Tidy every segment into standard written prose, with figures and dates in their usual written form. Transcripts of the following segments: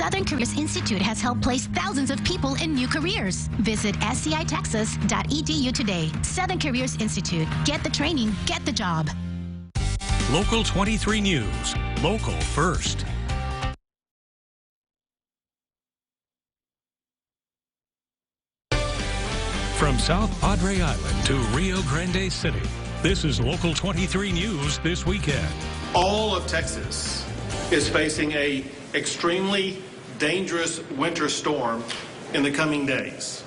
Southern Careers Institute has helped place thousands of people in new careers. Visit scitexas.edu today. Southern Careers Institute. Get the training, get the job. Local 23 News. Local first. From South Padre Island to Rio Grande City, this is Local 23 News this weekend. All of Texas is facing a extremely dangerous winter storm in the coming days.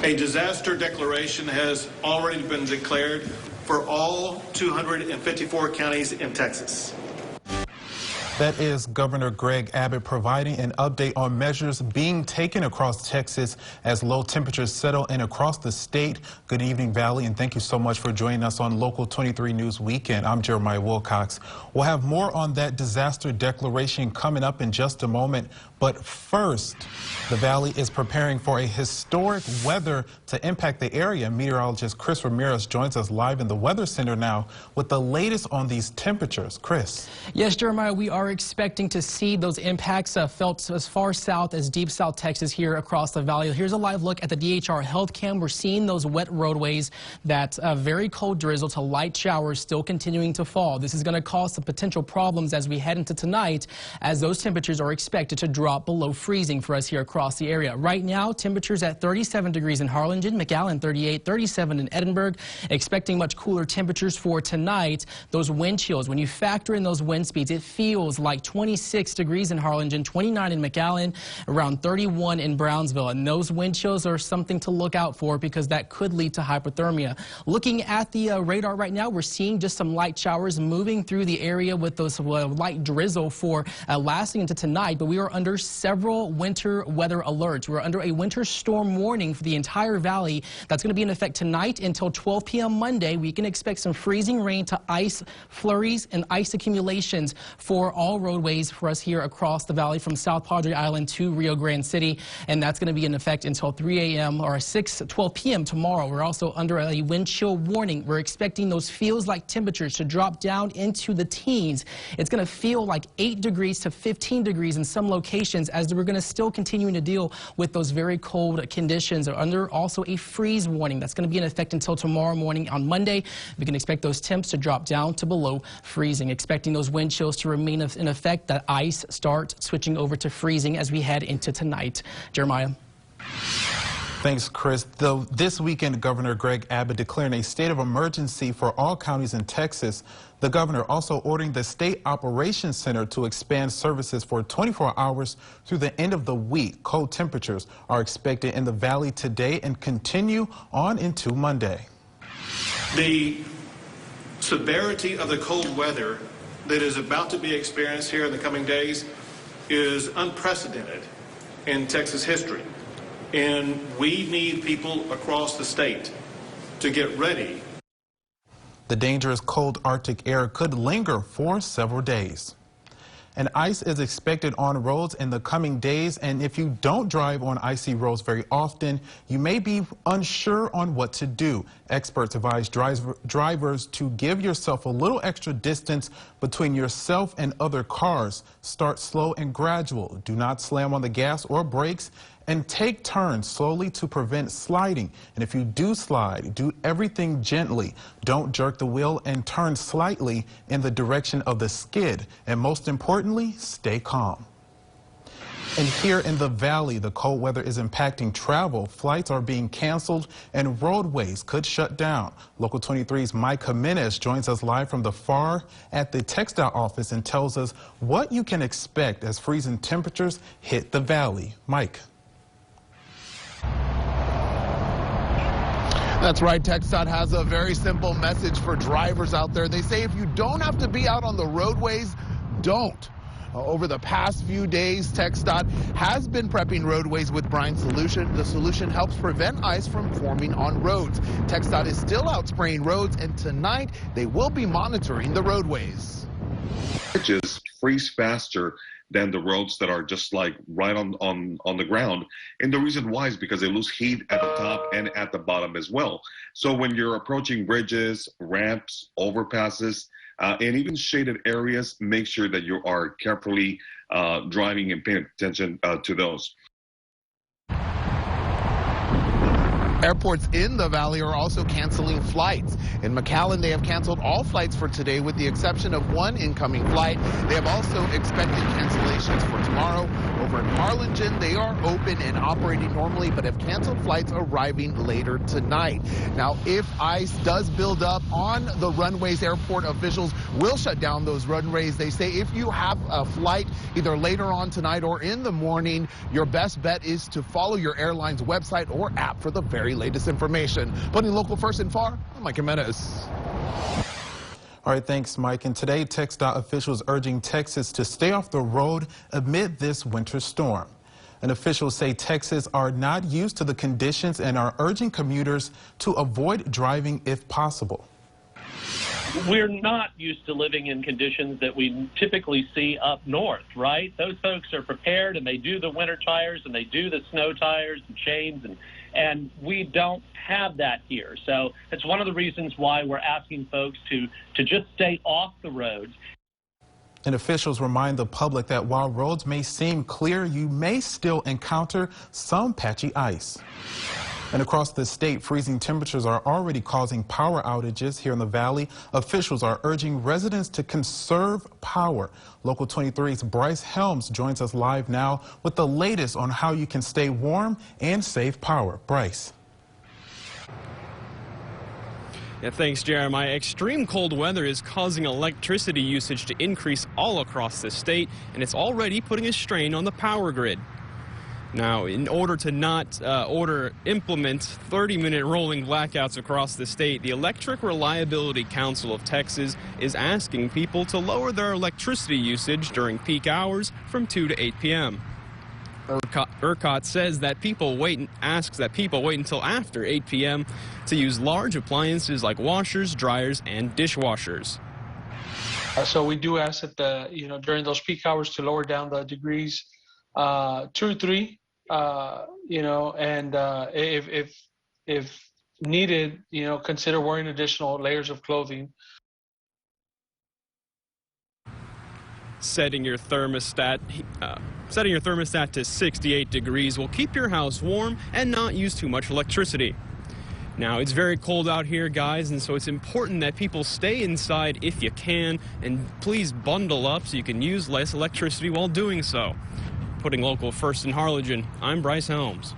A disaster declaration has already been declared for all 254 counties in Texas. That is Governor Greg Abbott providing an update on measures being taken across Texas as low temperatures settle in across the state. Good evening, Valley, and thank you so much for joining us on Local 23 News Weekend. I'm Jeremiah Wilcox. We'll have more on that disaster declaration coming up in just a moment. But first, the Valley is preparing for a historic weather to impact the area. Meteorologist Chris Ramirez joins us live in the Weather Center now with the latest on these temperatures. Chris. Yes, Jeremiah, we are expecting to see those impacts felt as far south as deep South Texas here across the valley. Here's a live look at the DHR health cam. We're seeing those wet roadways, that very cold drizzle to light showers still continuing to fall. This is going to cause some potential problems as we head into tonight, as those temperatures are expected to drop below freezing for us here across the area. Right now, temperatures at 37 degrees in Harlingen, McAllen 38, 37 in Edinburgh. Expecting much cooler temperatures for tonight. Those wind chills, when you factor in those wind speeds, it feels like 26 degrees in Harlingen, 29 in McAllen, around 31 in Brownsville. And those wind chills are something to look out for because that could lead to hypothermia. Looking at the radar right now, we're seeing just some light showers moving through the area with those light drizzle for lasting into tonight. But we are under several winter weather alerts. We're under a winter storm warning for the entire valley. That's going to be in effect tonight until 12 p.m. Monday. We can expect some freezing rain to ice flurries and ice accumulations for all roadways for us here across the valley from South Padre Island to Rio Grande City. And that's going to be in effect until 3 a.m. or 12 p.m. tomorrow. We're also under a wind chill warning. We're expecting those feels-like temperatures to drop down into the teens. It's going to feel like 8 degrees to 15 degrees in some locations, as we're going to still continuing to deal with those very cold conditions. Are under also a freeze warning that's going to be in effect until tomorrow morning on Monday. We can expect those temps to drop down to below freezing. Expecting those wind chills to remain in effect, that ice start switching over to freezing as we head into tonight. Jeremiah. Thanks, Chris. Though this weekend, Governor Greg Abbott declaring a state of emergency for all counties in Texas. The governor also ordering the State Operations Center to expand services for 24 hours through the end of the week. Cold temperatures are expected in the valley today and continue on into Monday. The severity of the cold weather that is about to be experienced here in the coming days is unprecedented in Texas history. And we need people across the state to get ready. The dangerous cold Arctic air could linger for several days. And ice is expected on roads in the coming days, and if you don't drive on icy roads very often, you may be unsure on what to do. Experts advise drivers to give yourself a little extra distance between yourself and other cars. Start slow and gradual. Do not slam on the gas or brakes, and take turns slowly to prevent sliding. And if you do slide, do everything gently. Don't jerk the wheel and turn slightly in the direction of the skid. And most importantly, stay calm. And here in the valley, the cold weather is impacting travel. Flights are being canceled and roadways could shut down. Local 23's Mike Jimenez joins us live from the FAR at the textile office and tells us what you can expect as freezing temperatures hit the valley. Mike. That's right. TxDOT has a very simple message for drivers out there. They say if you don't have to be out on the roadways, don't. Over the past few days, TxDOT has been prepping roadways with brine solution. The solution helps prevent ice from forming on roads. TxDOT is still out spraying roads, and tonight they will be monitoring the roadways. Bridges freeze faster than the roads that are just like right on the ground. And the reason why is because they lose heat at the top and at the bottom as well. So when you're approaching bridges, ramps, overpasses, and even shaded areas, make sure that you are carefully driving and paying attention to those. Airports in the valley are also canceling flights. In McAllen, they have canceled all flights for today with the exception of one incoming flight. They have also expected cancellations for tomorrow. Over in Harlingen, they are open and operating normally, but have canceled flights arriving later tonight. Now, if ice does build up on the runways, airport officials will shut down those runways. They say if you have a flight either later on tonight or in the morning, your best bet is to follow your airline's website or app for the very latest information. Putting local first and far, I'm Mike Jimenez. All right, thanks, Mike. And today, TxDOT officials urging Texas to stay off the road amid this winter storm. And officials say Texans are not used to the conditions and are urging commuters to avoid driving if possible. We're not used to living in conditions that we typically see up north, right? Those folks are prepared and they do the winter tires and they do the snow tires and chains, and we don't have that here. So it's one of the reasons why we're asking folks to just stay off the roads. And officials remind the public that while roads may seem clear, you may still encounter some patchy ice. And across the state, freezing temperatures are already causing power outages here in the valley. Officials are urging residents to conserve power. Local 23's Bryce Helms joins us live now with the latest on how you can stay warm and save power. Bryce. Yeah, thanks, Jeremiah. Extreme cold weather is causing electricity usage to increase all across the state, and it's already putting a strain on the power grid. Now, in order to not implement 30-minute rolling blackouts across the state, the Electric Reliability Council of Texas is asking people to lower their electricity usage during peak hours from 2 to 8 p.m. ERCOT says that asks that people wait until after 8 p.m. to use large appliances like washers, dryers, and dishwashers. So we do ask that during those peak hours to lower down the degrees 2 or 3. And if needed, consider wearing additional layers of clothing. Setting your thermostat to 68 degrees will keep your house warm and not use too much electricity. Now, it's very cold out here, guys, and so it's important that people stay inside if you can, and please bundle up so you can use less electricity while doing so. Putting local first in Harlingen, I'm Bryce Helms.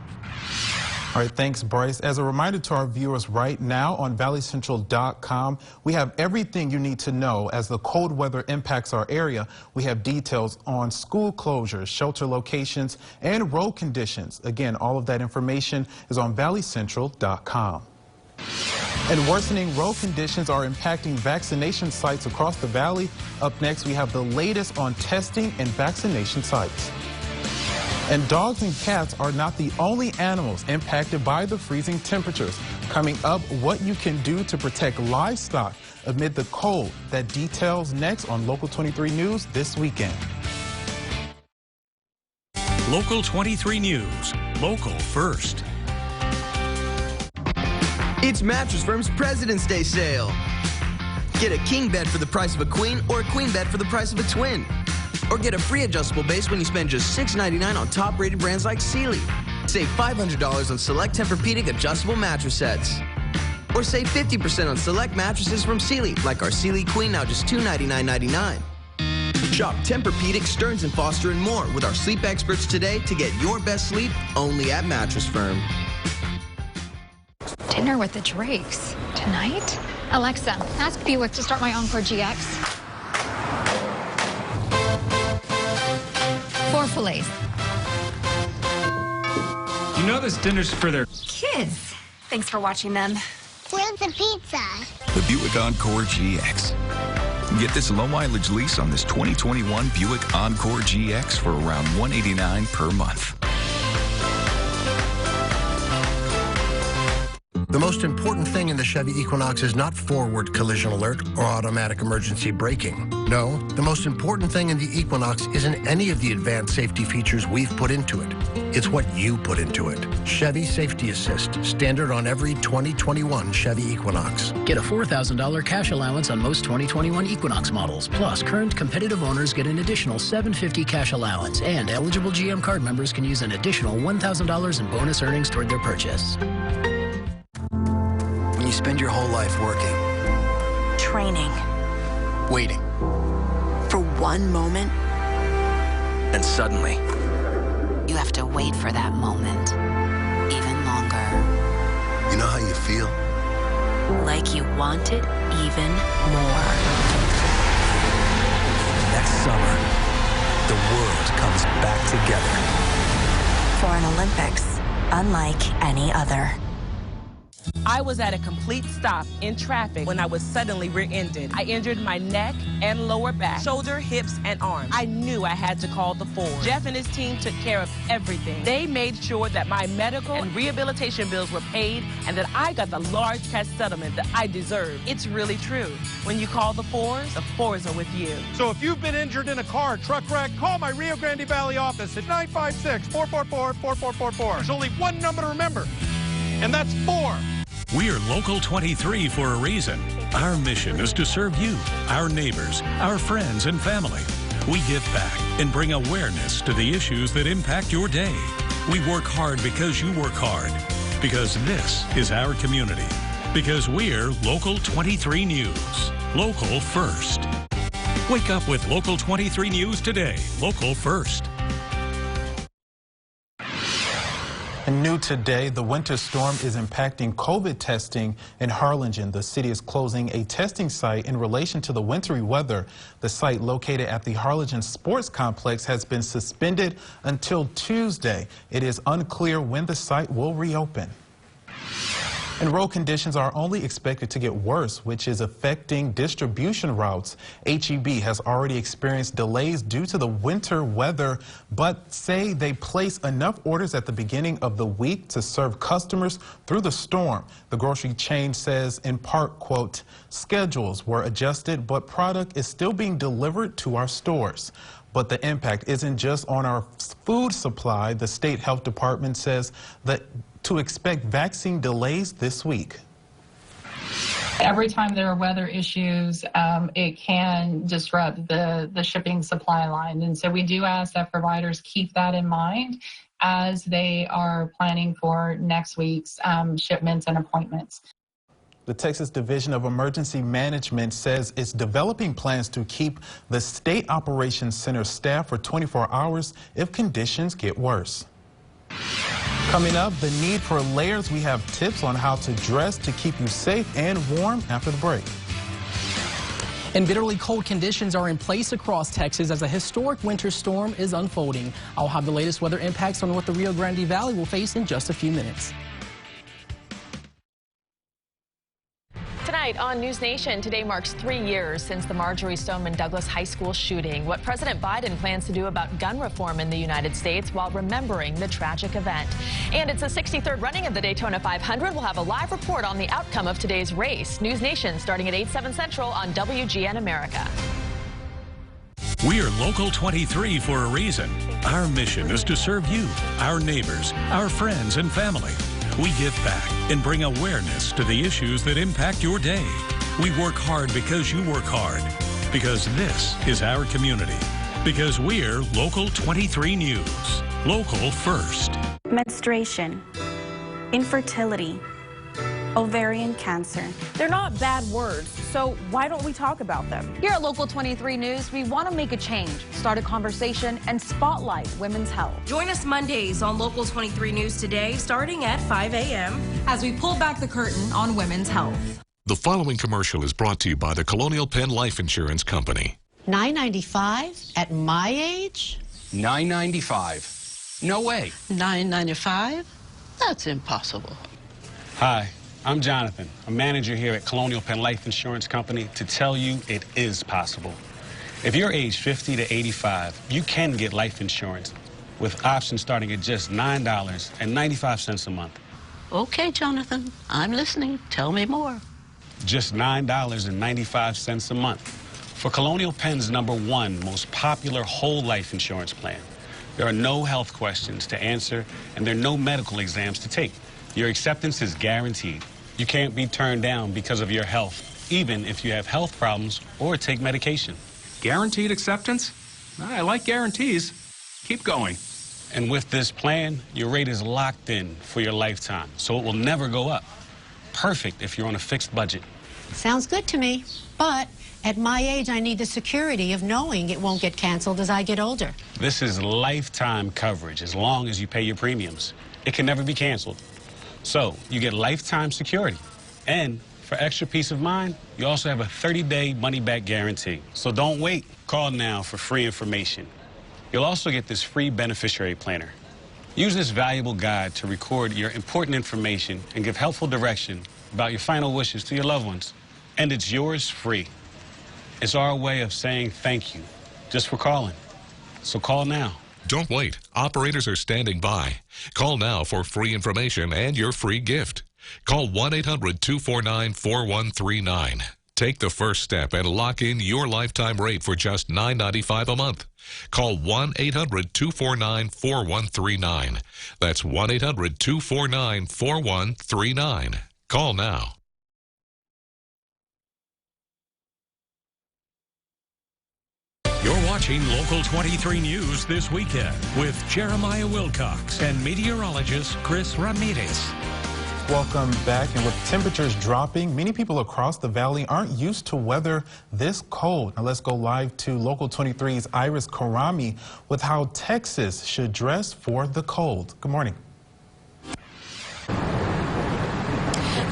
All right, thanks, Bryce. As a reminder to our viewers right now on valleycentral.com, we have everything you need to know as the cold weather impacts our area. We have details on school closures, shelter locations, and road conditions. Again, all of that information is on valleycentral.com. And worsening road conditions are impacting vaccination sites across the valley. Up next, we have the latest on testing and vaccination sites. And dogs and cats are not the only animals impacted by the freezing temperatures. Coming up, what you can do to protect livestock amid the cold. That details next on Local 23 News this weekend. Local 23 News, local first. It's Mattress Firm's President's Day sale. Get a king bed for the price of a queen or a queen bed for the price of a twin. Or get a free adjustable base when you spend just $6.99 on top-rated brands like Sealy. Save $500 on select Tempur-Pedic adjustable mattress sets. Or save 50% on select mattresses from Sealy, like our Sealy Queen, now just $299.99. Shop Tempur-Pedic, Stearns & Foster, and more with our sleep experts today to get your best sleep only at Mattress Firm. Dinner with the Drakes tonight? Alexa, ask Buick to start my Encore GX. 4 fillets. You know this dinner's for their Kids. Thanks for watching them. Where's the pizza? The Buick Encore GX. Get this low mileage lease on this 2021 Buick Encore GX for around $189 per month. The most important thing in the Chevy Equinox is not forward collision alert or automatic emergency braking. No, the most important thing in the Equinox isn't any of the advanced safety features we've put into it. It's what you put into it. Chevy Safety Assist, standard on every 2021 Chevy Equinox. Get a $4,000 cash allowance on most 2021 Equinox models. Plus, current competitive owners get an additional $750 cash allowance, and eligible GM card members can use an additional $1,000 in bonus earnings toward their purchase. When you spend your whole life working, training, waiting, for one moment, and suddenly, you have to wait for that moment even longer. You know how you feel? Like you want it even more. next summer, the world comes back together. For an Olympics unlike any other. I was at a complete stop in traffic when I was suddenly rear-ended. I injured my neck and lower back, shoulder, hips, and arms. I knew I had to call the Ford. Jeff and his team took care of everything. They made sure that my medical and rehabilitation bills were paid and that I got the large cash settlement that I deserved. It's really true. When you call the Fords are with you. So if you've been injured in a car, truck wreck, call my Rio Grande Valley office at 956-444-4444. There's only one number to remember, and that's 4. We're Local 23 for a reason. Our mission is to serve you, our neighbors, our friends, and family. We give back and bring awareness to the issues that impact your day. We work hard because you work hard. Because this is our community. Because we're Local 23 News. Local first. Wake up with Local 23 News today. Local first. And new today, the winter storm is impacting COVID testing in Harlingen. The city is closing a testing site in relation to the wintry weather. The site located at the Harlingen Sports Complex has been suspended until Tuesday. It is unclear when the site will reopen. And road conditions are only expected to get worse, which is affecting distribution routes. HEB has already experienced delays due to the winter weather, but say they place enough orders at the beginning of the week to serve customers through the storm. The grocery chain says, in part, quote, schedules were adjusted, but product is still being delivered to our stores. But the impact isn't just on our food supply. The state health department says that to expect vaccine delays this week. Every time there are weather issues, it can disrupt the shipping supply line. And so we do ask that providers keep that in mind as they are planning for next week's shipments and appointments. The Texas Division of Emergency Management says it's developing plans to keep the State Operations Center staffed for 24 hours if conditions get worse. Coming up, the need for layers. We have tips on how to dress to keep you safe and warm after the break. And bitterly cold conditions are in place across Texas as a historic winter storm is unfolding. I'll have the latest weather impacts on what the Rio Grande Valley will face in just a few minutes. Tonight on News Nation, today marks 3 years since the Marjory Stoneman Douglas High School shooting. What President Biden plans to do about gun reform in the United States while remembering the tragic event. And it's the 63rd running of the Daytona 500. We'll have a live report on the outcome of today's race. News Nation starting at 8/7 Central on WGN America. We're Local 23 for a reason. Our mission is to serve you, our neighbors, our friends, and family. We give back and bring awareness to the issues that impact your day. We work hard because you work hard. Because this is our community. Because we're Local 23 News. Local first. Menstruation, infertility, ovarian cancer. They're not bad words, so why don't we talk about them? Here at Local 23 News, we want to make a change, start a conversation, and spotlight women's health. Join us Mondays on Local 23 News Today, starting at 5 a.m. as we pull back the curtain on women's health. The following commercial is brought to you by the Colonial Penn Life Insurance Company. $9.95 at my age? $9.95. No way. $9.95? That's impossible. Hi. I'm Jonathan, a manager here at Colonial Penn Life Insurance Company, to tell you it is possible. If you're age 50 to 85, you can get life insurance with options starting at just $9.95 a month. Okay, Jonathan, I'm listening. Tell me more. Just $9.95 a month for Colonial Penn's #1 most popular whole life insurance plan. There are no health questions to answer, and there are no medical exams to take. Your acceptance is guaranteed. You can't be turned down because of your health, even if you have health problems or take medication. Guaranteed acceptance? I like guarantees. Keep going. And with this plan, your rate is locked in for your lifetime, so it will never go up. Perfect if you're on a fixed budget. Sounds good to me. But at my age, I need the security of knowing it won't get canceled as I get older. This is lifetime coverage as long as you pay your premiums. It can never be canceled. So you get lifetime security. And for extra peace of mind, you also have a 30-day money-back guarantee. So don't wait. Call now for free information. You'll also get this free beneficiary planner. Use this valuable guide to record your important information and give helpful direction about your final wishes to your loved ones. And it's yours free. It's our way of saying thank you just for calling. So call now. Don't wait. Operators are standing by. Call now for free information and your free gift. Call 1-800-249-4139. Take the first step and lock in your lifetime rate for just $9.95 a month. Call 1-800-249-4139. That's 1-800-249-4139. Call now. You're watching Local 23 News this weekend with Jeremiah Wilcox and meteorologist Chris Ramirez. Welcome back. And with temperatures dropping, many people across the valley aren't used to weather this cold. Now let's go live to Local 23's Iris Karami with how Texas should dress for the cold. Good morning.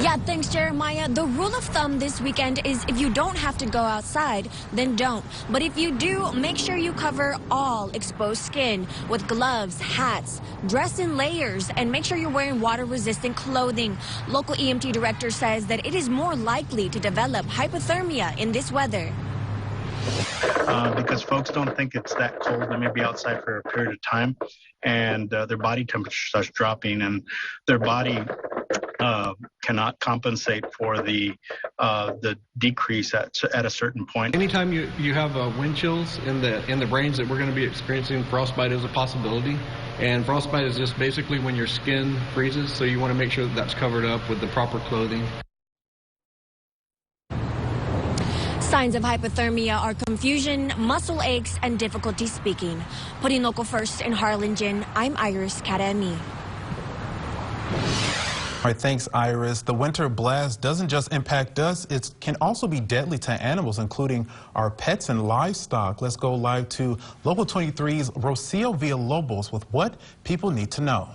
Yeah, thanks, Jeremiah. The rule of thumb this weekend is if you don't have to go outside, then don't. But if you do, make sure you cover all exposed skin with gloves, hats, dress in layers, and make sure you're wearing water-resistant clothing. Local EMT director says that it is more likely to develop hypothermia in this weather. Because folks don't think it's that cold. They may be outside for a period of time, and their body temperature starts dropping, and their body cannot compensate for the decrease at a certain point. Anytime you have wind chills in the range that we're going to be experiencing, frostbite is a possibility. And frostbite is just basically when your skin freezes, so you want to make sure that that's covered up with the proper clothing. Signs of hypothermia are confusion, muscle aches, and difficulty speaking. Putting local first in Harlingen, I'm Iris Karami. All right, thanks, Iris. The winter blast doesn't just impact us, it can also be deadly to animals, including our pets and livestock. Let's go live to Local 23's Rocio Villalobos with what people need to know.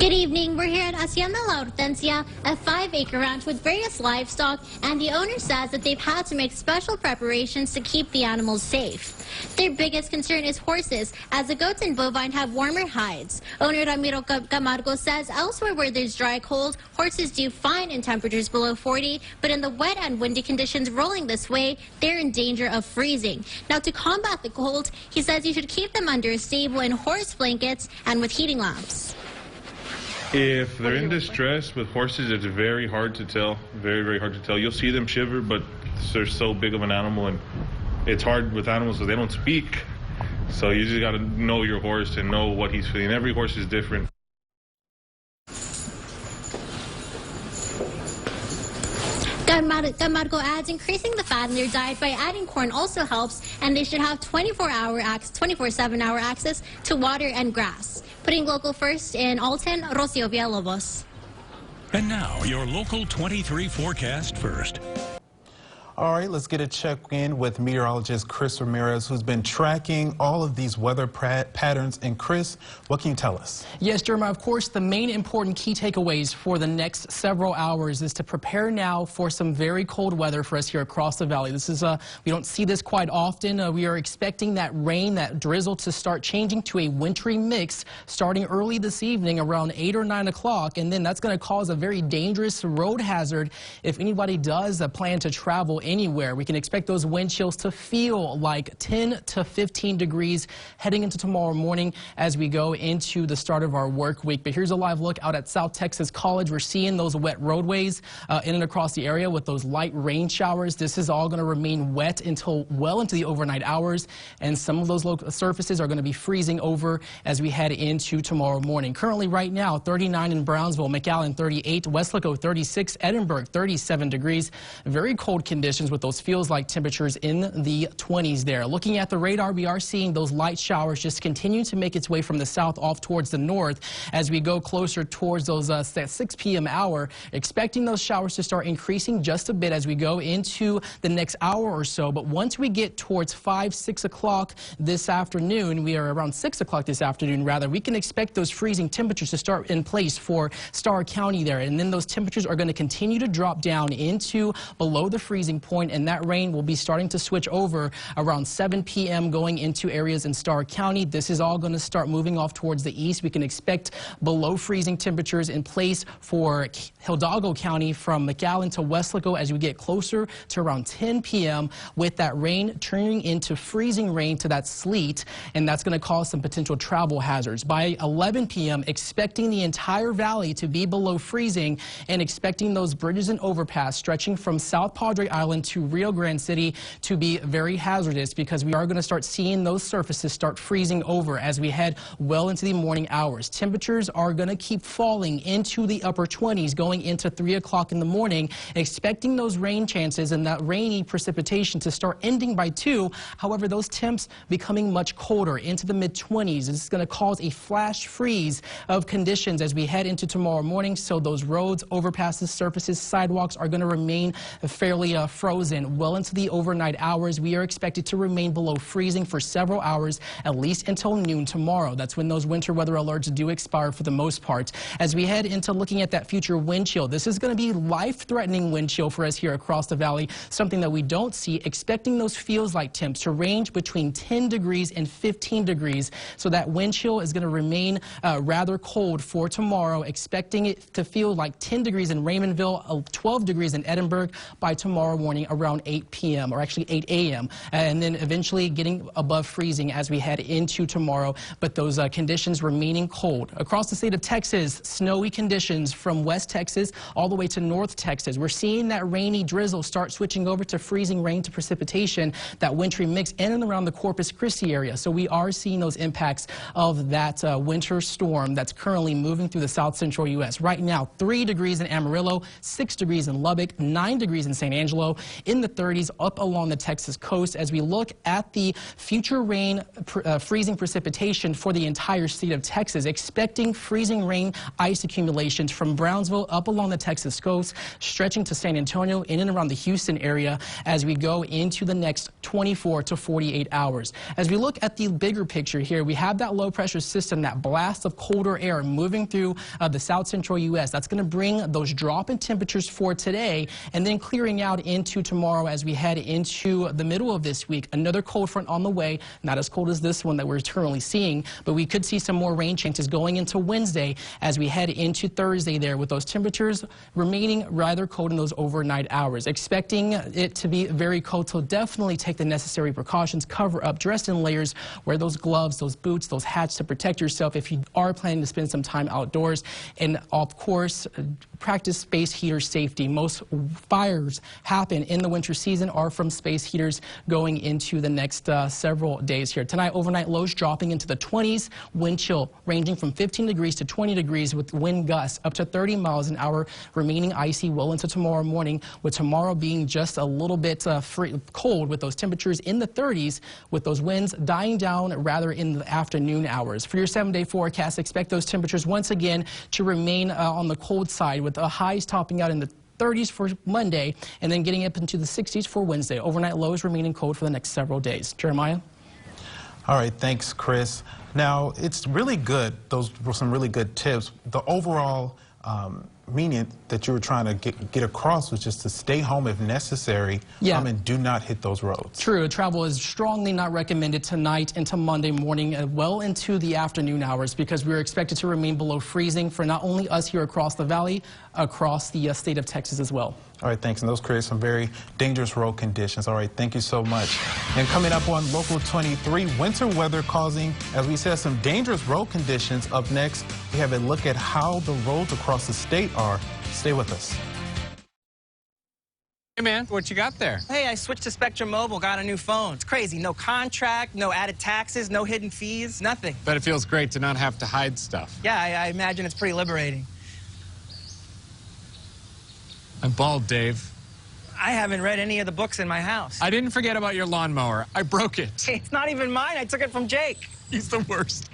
Good evening. We're here at Hacienda La Hortensia, a 5-acre ranch with various livestock, and the owner says that they've had to make special preparations to keep the animals safe. Their biggest concern is horses, as the goats and bovine have warmer hides. Owner Ramiro Camargo says elsewhere where there's dry cold, horses do fine in temperatures below 40, but in the wet and windy conditions rolling this way, they're in danger of freezing. Now, to combat the cold, he says you should keep them under a stable in horse blankets and with heating lamps. If they're in distress with horses, it's very hard to tell. Very, very hard to tell. You'll see them shiver, but they're so big of an animal, and it's hard with animals because they don't speak. So you just got to know your horse and know what he's feeling. Every horse is different. Camargo adds increasing the fat in their diet by adding corn also helps, and they should have 24/7 access to water and grass. Putting local first in Alton, Rocio Villalobos. And now, your Local 23 forecast first. All right, let's get a check-in with meteorologist Chris Ramirez, who's been tracking all of these weather patterns. And Chris, what can you tell us? Yes, Jeremiah, of course, the main important key takeaways for the next several hours is to prepare now for some very cold weather for us here across the valley. This is, we don't see this quite often. We are expecting that rain, that drizzle to start changing to a wintry mix starting early this evening around 8 or 9 o'clock. And then that's going to cause a very dangerous road hazard if anybody does plan to travel anywhere. We can expect those wind chills to feel like 10 to 15 degrees heading into tomorrow morning as we go into the start of our work week. But here's a live look out at South Texas College. We're seeing those wet roadways in and across the area with those light rain showers. This is all going to remain wet until well into the overnight hours, and some of those local surfaces are going to be freezing over as we head into tomorrow morning. Currently right now 39 in Brownsville, McAllen 38, Weslaco 36, Edinburgh 37 degrees. Very cold conditions with those feels like temperatures in the 20s there. Looking at the radar, we are seeing those light showers just continue to make its way from the south off towards the north as we go closer towards those 6 p.m. hour. Expecting those showers to start increasing just a bit as we go into the next hour or so. But once we get towards 5, 6 o'clock this afternoon, we are around 6 o'clock this afternoon rather, we can expect those freezing temperatures to start in place for Starr County there. And then those temperatures are going to continue to drop down into below the freezing point, and that rain will be starting to switch over around 7 p.m. going into areas in Starr County. This is all going to start moving off towards the east. We can expect below freezing temperatures in place for Hidalgo County from McAllen to Weslaco as we get closer to around 10 p.m. with that rain turning into freezing rain to that sleet, and that's going to cause some potential travel hazards. By 11 p.m., expecting the entire valley to be below freezing and expecting those bridges and overpass stretching from South Padre Island to Rio Grande City to be very hazardous because we are going to start seeing those surfaces start freezing over as we head well into the morning hours. Temperatures are going to keep falling into the upper 20s going into 3 o'clock in the morning, expecting those rain chances and that rainy precipitation to start ending by 2. However, those temps becoming much colder into the mid-20s. This is going to cause a flash freeze of conditions as we head into tomorrow morning. So those roads, overpasses, surfaces, sidewalks are going to remain fairly frozen well into the overnight hours. We are expected to remain below freezing for several hours, at least until noon tomorrow. That's when those winter weather alerts do expire for the most part. As we head into looking at that future wind chill, this is going to be life-threatening wind chill for us here across the valley, something that we don't see. Expecting those feels like temps to range between 10 degrees and 15 degrees. So that wind chill is going to remain rather cold for tomorrow, expecting it to feel like 10 degrees in Raymondville, 12 degrees in Edinburgh by tomorrow morning around 8 p.m. or actually 8 a.m. and then eventually getting above freezing as we head into tomorrow. But those conditions remaining cold. Across the state of Texas, snowy conditions from West Texas all the way to North Texas. We're seeing that rainy drizzle start switching over to freezing rain to precipitation, that wintry mix in and around the Corpus Christi area. So we are seeing those impacts of that winter storm that's currently moving through the south central U.S. Right now, 3 degrees in Amarillo, 6 degrees in Lubbock, 9 degrees in San Angelo, in the 30s up along the Texas coast. As we look at the future rain, freezing precipitation for the entire state of Texas, expecting freezing rain ice accumulations from Brownsville up along the Texas coast, stretching to San Antonio in and around the Houston area as we go into the next 24 to 48 hours. As we look at the bigger picture here, we have that low pressure system, that blast of colder air moving through the south central U.S. That's going to bring those drop in temperatures for today and then clearing out into tomorrow as we head into the middle of this week. Another cold front on the way, not as cold as this one that we're currently seeing, but we could see some more rain chances going into Wednesday as we head into Thursday there with those temperatures remaining rather cold in those overnight hours. Expecting it to be very cold, so definitely take the necessary precautions, cover up, dress in layers, wear those gloves, those boots, those hats to protect yourself if you are planning to spend some time outdoors. And of course, practice space heater safety. Most fires happen in the winter season are from space heaters going into the next several days here. Tonight, overnight lows dropping into the 20s, wind chill ranging from 15 degrees to 20 degrees with wind gusts up to 30 miles an hour, remaining icy well into tomorrow morning, with tomorrow being just a little bit cold with those temperatures in the 30s, with those winds dying down rather in the afternoon hours. For your 7-day forecast, expect those temperatures once again to remain on the cold side, with the highs topping out in the 30s for Monday and then getting up into the 60s for Wednesday. Overnight lows remaining cold for the next several days. Jeremiah? All right, thanks, Chris. Now, it's really good. Those were some really good tips. The overall meaning that you were trying to get across was just to stay home if necessary, and do not hit those roads. True. Travel is strongly not recommended tonight into Monday morning, well into the afternoon hours, because we're expected to remain below freezing for not only us here across the valley, across the state of Texas as well. All right, thanks. And those create some very dangerous road conditions. All right, thank you so much. And coming up on Local 23, winter weather causing, as we said, some dangerous road conditions. Up next, we have a look at how the roads across the state are. Stay with us. Hey, man, what you got there? Hey, I switched to Spectrum Mobile, got a new phone. It's crazy. No contract, no added taxes, no hidden fees, nothing. But it feels great to not have to hide stuff. Yeah, I imagine it's pretty liberating. I'm bald, Dave. I haven't read any of the books in my house. I didn't forget about your lawnmower. I broke it. It's not even mine. I took it from Jake. He's the worst.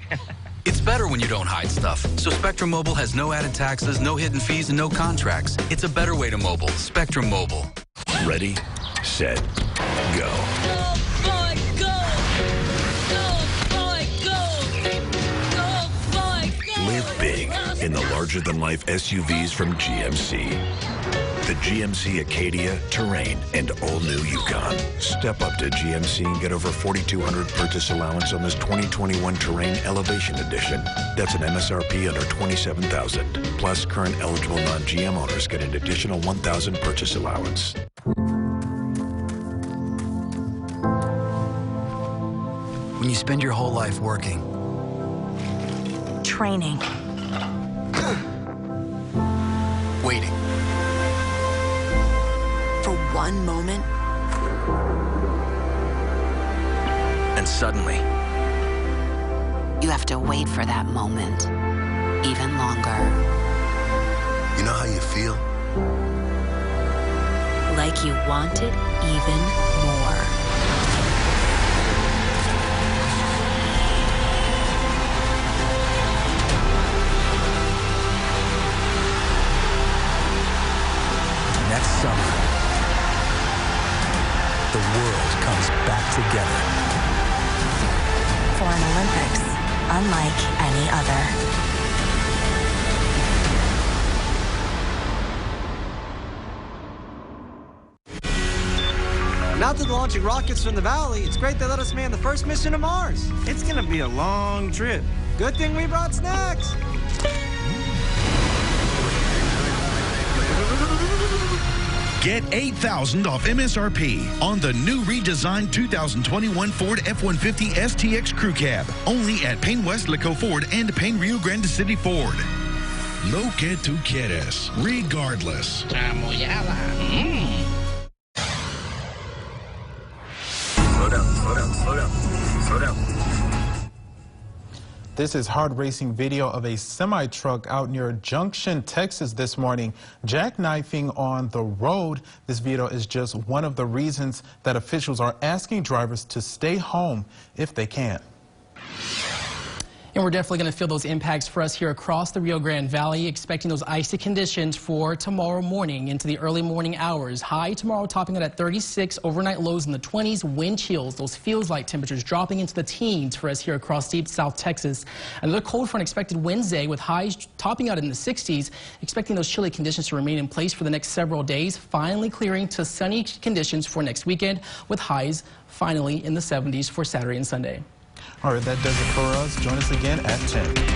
It's better when you don't hide stuff. So Spectrum Mobile has no added taxes, no hidden fees, and no contracts. It's a better way to mobile. Spectrum Mobile. Ready, set, go. Go, boy, go. Go, boy, go. Go, boy, go. Live big in the larger-than-life SUVs from GMC. The GMC Acadia, Terrain, and all-new Yukon. Step up to GMC and get over $4,200 purchase allowance on this 2021 Terrain Elevation Edition. That's an MSRP under $27,000. Plus, current eligible non-GM owners get an additional $1,000 purchase allowance. When you spend your whole life working, Training. waiting, For one moment. and suddenly, You have to wait for that moment even longer. You know how you feel? Like you want it even more. next summer, the world comes back together. For an Olympics unlike any other. Now that they're launching rockets from the Valley, it's great they let us man the first mission to Mars. It's gonna be a long trip. Good thing we brought snacks. Get $8,000 off MSRP on the new redesigned 2021 Ford F-150 STX Crew Cab. Only at Payne West Lico Ford and Payne Rio Grande City Ford. Lo que tú quieres, regardless. Slow down, slow down, slow down, slow down. This is hard racing video of a semi-truck out near Junction, Texas this morning, jackknifing on the road. This video is just one of the reasons that officials are asking drivers to stay home if they can. And we're definitely going to feel those impacts for us here across the Rio Grande Valley, expecting those icy conditions for tomorrow morning into the early morning hours. High tomorrow topping out at 36, overnight lows in the 20s, wind chills, those feels-like temperatures dropping into the teens for us here across deep South Texas. Another cold front expected Wednesday with highs topping out in the 60s, expecting those chilly conditions to remain in place for the next several days, finally clearing to sunny conditions for next weekend with highs finally in the 70s for Saturday and Sunday. All right, that does it for us. Join us again at 10.